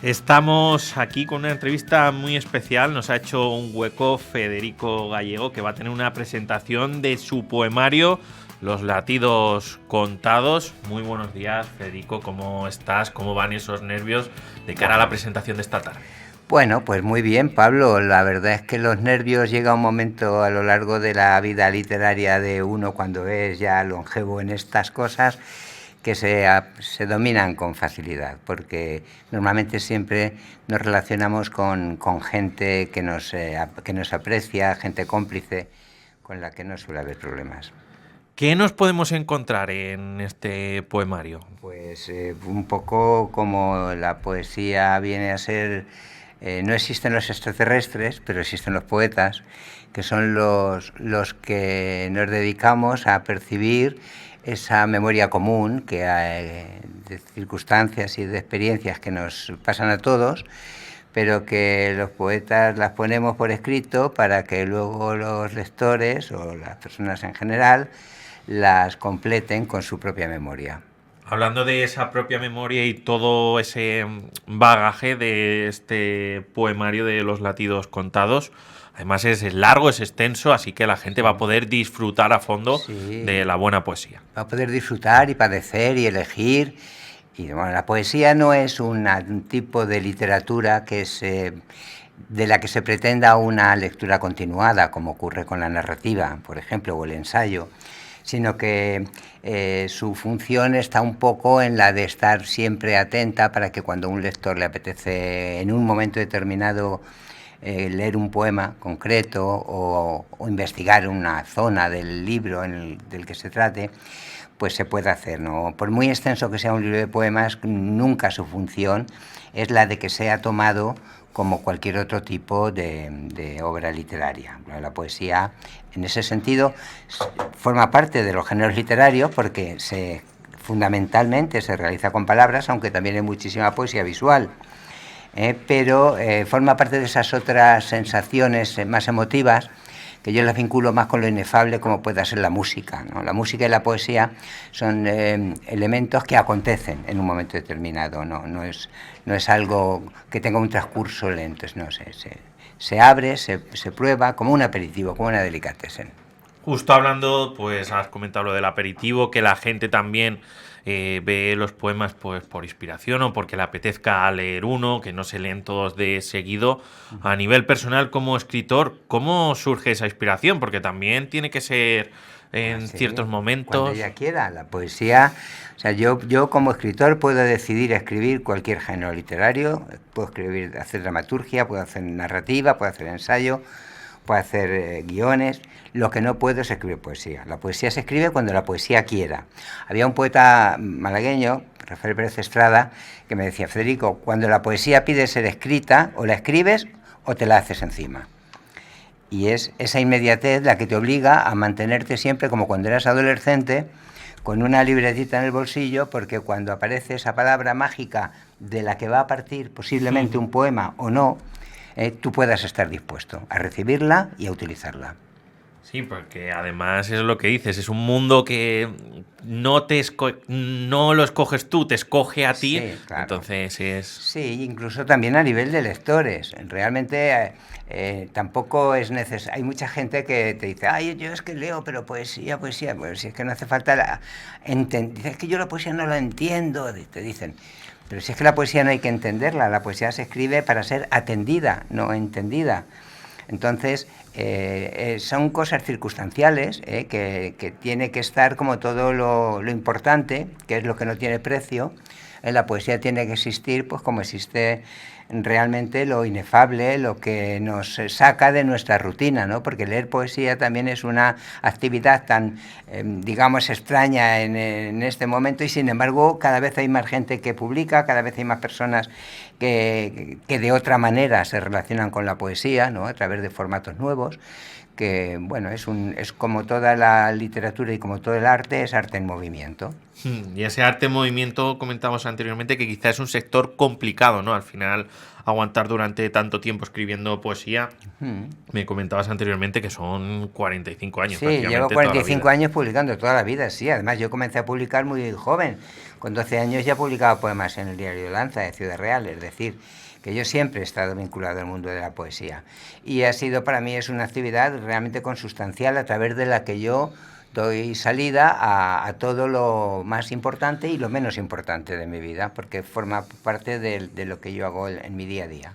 Estamos aquí con una entrevista muy especial. Nos ha hecho un hueco Federico Gallego, que va a tener una presentación de su poemario Los latidos contados. Muy buenos días, Federico. ¿Cómo estás? ¿Cómo van esos nervios de cara a la presentación de esta tarde? Bueno, pues muy bien, Pablo. La verdad es que los nervios llega un momento a lo largo de la vida literaria de uno cuando es ya longevo en estas cosas que se dominan con facilidad, porque normalmente siempre nos relacionamos con gente que nos aprecia, gente cómplice, con la que no suele haber problemas. ¿Qué nos podemos encontrar en este poemario? Pues un poco como la poesía viene a ser... no existen los extraterrestres, pero existen los poetas, que son los que nos dedicamos a percibir esa memoria común que hay de circunstancias y de experiencias que nos pasan a todos, pero que los poetas las ponemos por escrito para que luego los lectores o las personas en general las completen con su propia memoria. Hablando de esa propia memoria y todo ese bagaje de este poemario de Los latidos contados, además es largo, es extenso, así que la gente va a poder disfrutar a fondo de la buena poesía. Va a poder disfrutar y padecer y elegir. Y bueno, la poesía no es un tipo de literatura de la que se pretenda una lectura continuada, como ocurre con la narrativa, por ejemplo, o el ensayo, sino que su función está un poco en la de estar siempre atenta para que cuando a un lector le apetece en un momento determinado leer un poema concreto o investigar una zona del libro del que se trate, pues se puede hacer, ¿no? Por muy extenso que sea un libro de poemas, nunca su función es la de que sea tomado como cualquier otro tipo de obra literaria. La poesía, en ese sentido, forma parte de los géneros literarios porque fundamentalmente se realiza con palabras, aunque también hay muchísima poesía visual. Pero forma parte de esas otras sensaciones más emotivas que yo las vinculo más con lo inefable como pueda ser la música, ¿no? La música y la poesía son elementos que acontecen en un momento determinado, no es algo que tenga un transcurso lento, no, se abre, se prueba como un aperitivo, como una delicatessen. Justo hablando, pues has comentado lo del aperitivo, que la gente también ve los poemas pues por inspiración o porque le apetezca leer uno, que no se leen todos de seguido. A nivel personal, como escritor, ¿cómo surge esa inspiración? Porque también tiene que ser en ciertos momentos. Cuando ella quiera. La poesía, o sea, yo como escritor puedo decidir escribir cualquier género literario, puedo hacer dramaturgia, puedo hacer narrativa, puedo hacer ensayo, puedo hacer guiones. Lo que no puedo es escribir poesía. La poesía se escribe cuando la poesía quiera. Había un poeta malagueño, Rafael Pérez Estrada, que me decía: Federico, cuando la poesía pide ser escrita, o la escribes o te la haces encima. Y es esa inmediatez la que te obliga a mantenerte siempre como cuando eras adolescente, con una libretita en el bolsillo, porque cuando aparece esa palabra mágica de la que va a partir posiblemente un poema o no, tú puedas estar dispuesto a recibirla y a utilizarla. Sí, porque además es lo que dices, es un mundo que no lo escoges tú, te escoge a ti. Sí, claro. Entonces es... Sí, incluso también a nivel de lectores. Realmente tampoco es necesario. Hay mucha gente que te dice: ay, yo es que leo, pero poesía. Pues si es que no hace falta es que yo la poesía no la entiendo, te dicen. Pero si es que la poesía no hay que entenderla, la poesía se escribe para ser atendida, no entendida. Entonces, son cosas circunstanciales que tiene que estar como todo lo importante, que es lo que no tiene precio. La poesía tiene que existir pues como existe realmente lo inefable, lo que nos saca de nuestra rutina, ¿no? Porque leer poesía también es una actividad tan, digamos, extraña en este momento, y sin embargo cada vez hay más gente que publica, cada vez hay más personas que de otra manera se relacionan con la poesía, ¿no? A través de formatos nuevos, que bueno, es como toda la literatura y como todo el arte, es arte en movimiento. Y ese arte en movimiento, comentamos anteriormente que quizás es un sector complicado, ¿no? Al final, aguantar durante tanto tiempo escribiendo poesía. Me comentabas anteriormente que son 45 años, Sí, llevo prácticamente toda la 45 vida. años publicando toda la vida, sí. Además, yo comencé a publicar muy joven. Con 12 años ya publicaba poemas en el diario Lanza de Ciudad Real, es decir, que yo siempre he estado vinculado al mundo de la poesía. Y ha sido para mí es una actividad realmente consustancial a través de la que yo doy salida a todo lo más importante y lo menos importante de mi vida, porque forma parte de lo que yo hago en mi día a día.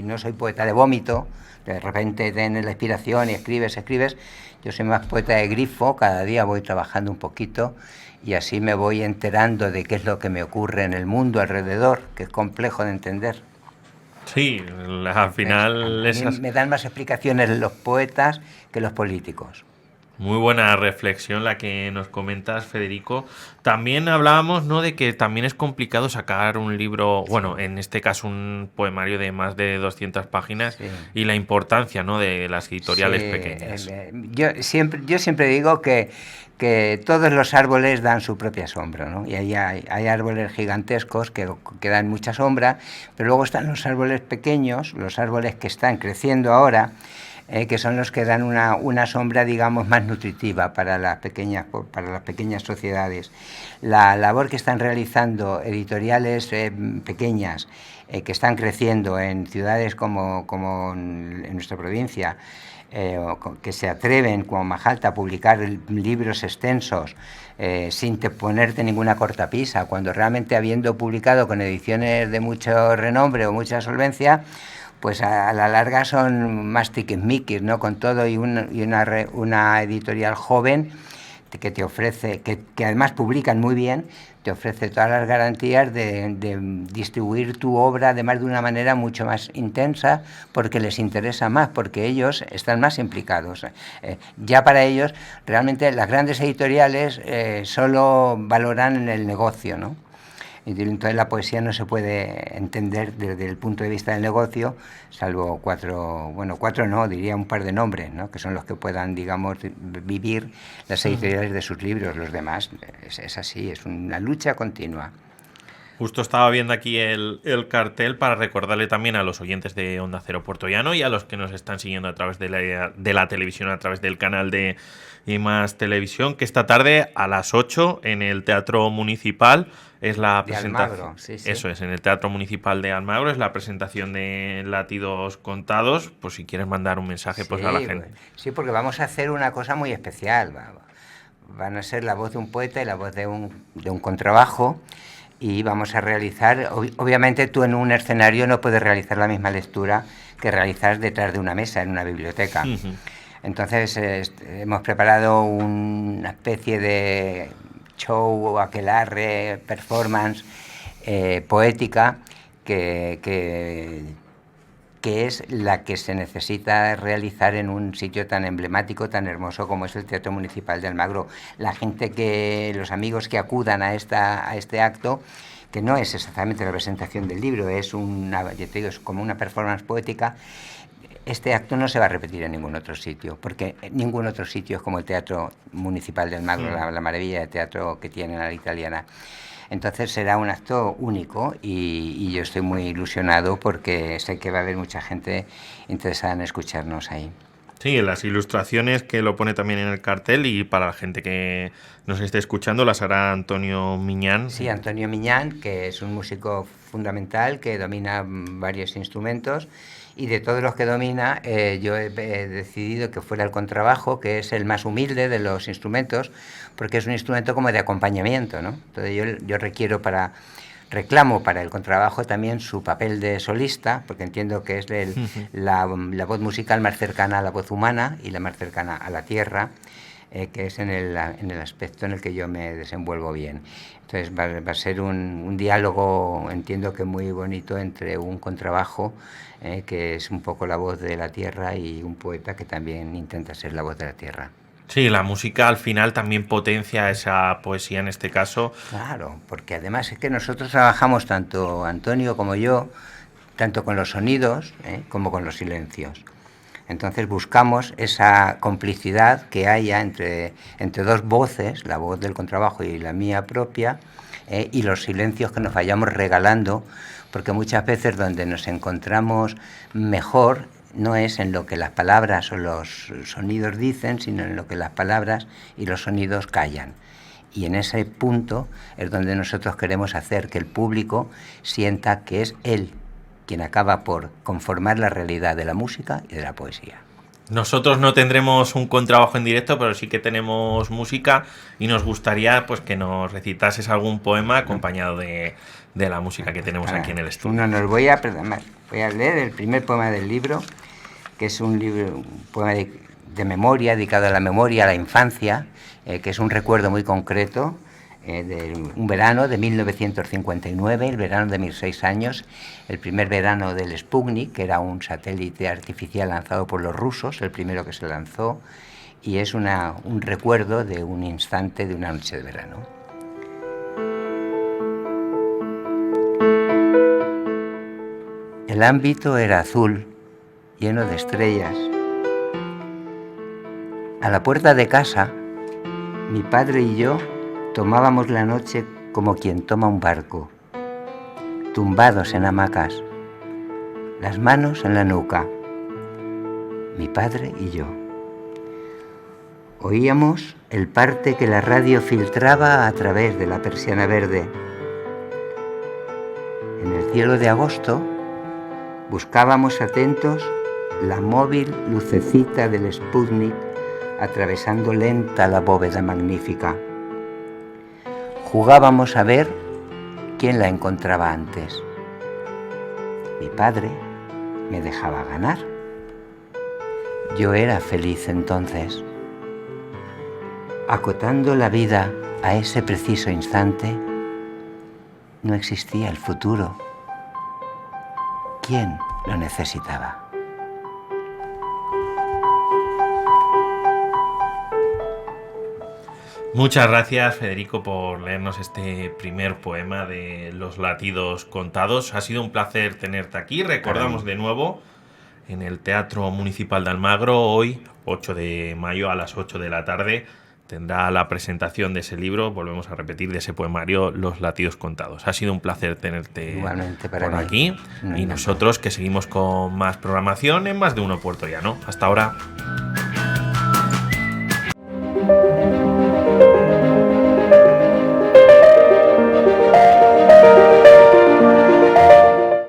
No soy poeta de vómito, de repente tienes la inspiración y escribes. Yo soy más poeta de grifo, cada día voy trabajando un poquito y así me voy enterando de qué es lo que me ocurre en el mundo alrededor, que es complejo de entender. Sí, al final A mí me dan más explicaciones los poetas que los políticos. Muy buena reflexión la que nos comentas, Federico. También hablábamos, ¿no?, de que también es complicado sacar un libro, bueno, en este caso un poemario de más de 200 páginas, Sí. y la importancia, ¿no?, de las editoriales Sí, pequeñas. yo siempre digo que todos los árboles dan su propia sombra, ¿no? Y ahí hay árboles gigantescos que dan mucha sombra, pero luego están los árboles pequeños, los árboles que están creciendo ahora, que son los que dan una sombra, digamos, más nutritiva para las pequeñas sociedades. La labor que están realizando editoriales pequeñas, que están creciendo en ciudades como en nuestra provincia, que se atreven, como Majalta, a publicar libros extensos sin ponerte ninguna cortapisa, cuando realmente habiendo publicado con ediciones de mucho renombre o mucha solvencia, pues a la larga son más tiquismiquis, ¿no? Con todo y una editorial joven que te ofrece, que además publican muy bien, te ofrece todas las garantías de distribuir tu obra además de una manera mucho más intensa, porque les interesa más, porque ellos están más implicados. Ya para ellos, realmente las grandes editoriales solo valoran el negocio, ¿no? Entonces la poesía no se puede entender desde el punto de vista del negocio, salvo cuatro no, diría un par de nombres, ¿no?, que son los que puedan, digamos, vivir las editoriales de sus libros. Los demás es así, es una lucha continua. Justo estaba viendo aquí el cartel para recordarle también a los oyentes de Onda Cero Puertollano y a los que nos están siguiendo a través de la televisión, a través del canal de IMAX Televisión, que esta tarde a las 8 en el Teatro Municipal es la presentación. Sí, sí. Eso es, en el Teatro Municipal de Almagro es la presentación de Latidos Contados. Pues si quieres mandar un mensaje, pues a la gente. Sí, porque vamos a hacer una cosa muy especial. Van a ser la voz de un poeta y la voz de un contrabajo. Y vamos a realizar, obviamente tú en un escenario no puedes realizar la misma lectura que realizas detrás de una mesa en una biblioteca. Entonces hemos preparado una especie de show, aquelarre, performance poética que es la que se necesita realizar en un sitio tan emblemático, tan hermoso como es el Teatro Municipal de Almagro. Los amigos que acudan a este acto, que no es exactamente la presentación del libro, es es como una performance poética. Este acto no se va a repetir en ningún otro sitio, porque ningún otro sitio es como el Teatro Municipal de Almagro, la maravilla de teatro que tiene la italiana. Entonces será un acto único y yo estoy muy ilusionado porque sé que va a haber mucha gente interesada en escucharnos ahí. Sí, las ilustraciones que lo pone también en el cartel, y para la gente que nos esté escuchando las hará Antonio Miñán. Sí, Antonio Miñán, que es un músico fundamental que domina varios instrumentos, y de todos los que domina yo he decidido que fuera el contrabajo, que es el más humilde de los instrumentos, porque es un instrumento como de acompañamiento, ¿no? Entonces yo reclamo para el contrabajo también su papel de solista, porque entiendo que es la voz musical más cercana a la voz humana y la más cercana a la tierra, que es en el aspecto en el que yo me desenvuelvo bien. Entonces va a ser un diálogo, entiendo que muy bonito, entre un contrabajo, que es un poco la voz de la tierra, y un poeta que también intenta ser la voz de la tierra. Sí, la música al final también potencia esa poesía en este caso. Claro, porque además es que nosotros trabajamos, tanto Antonio como yo, tanto con los sonidos como con los silencios. Entonces buscamos esa complicidad que haya entre dos voces, la voz del contrabajo y la mía propia, y los silencios que nos vayamos regalando, porque muchas veces donde nos encontramos mejor no es en lo que las palabras o los sonidos dicen, sino en lo que las palabras y los sonidos callan. Y en ese punto es donde nosotros queremos hacer que el público sienta que es él quien acaba por conformar la realidad de la música y de la poesía. Nosotros no tendremos un contrabajo en directo, pero sí que tenemos música y nos gustaría pues que nos recitases algún poema acompañado de la música que tenemos aquí en el estudio. Voy a leer el primer poema del libro, que es un poema de memoria, dedicado a la memoria, a la infancia, que es un recuerdo muy concreto de un verano de 1959, el verano de mis 6 años, el primer verano del Sputnik, que era un satélite artificial lanzado por los rusos, el primero que se lanzó, y es un recuerdo de un instante de una noche de verano. El ámbito era azul, lleno de estrellas. A la puerta de casa, mi padre y yo tomábamos la noche como quien toma un barco, tumbados en hamacas, las manos en la nuca, mi padre y yo. Oíamos el parte que la radio filtraba a través de la persiana verde. En el cielo de agosto buscábamos atentos la móvil lucecita del Sputnik atravesando lenta la bóveda magnífica. Jugábamos a ver quién la encontraba antes. Mi padre me dejaba ganar. Yo era feliz entonces. Acotando la vida a ese preciso instante, no existía el futuro. ¿Quién lo necesitaba? Muchas gracias, Federico, por leernos este primer poema de Los latidos contados. Ha sido un placer tenerte aquí. Recordamos de nuevo en el Teatro Municipal de Almagro, hoy, 8 de mayo a las 8 de la tarde, tendrá la presentación de ese libro, volvemos a repetir, de ese poemario Los latidos contados. Ha sido un placer tenerte por aquí. Y nosotros que seguimos con más programación en Más de Uno Puertollano. Hasta ahora.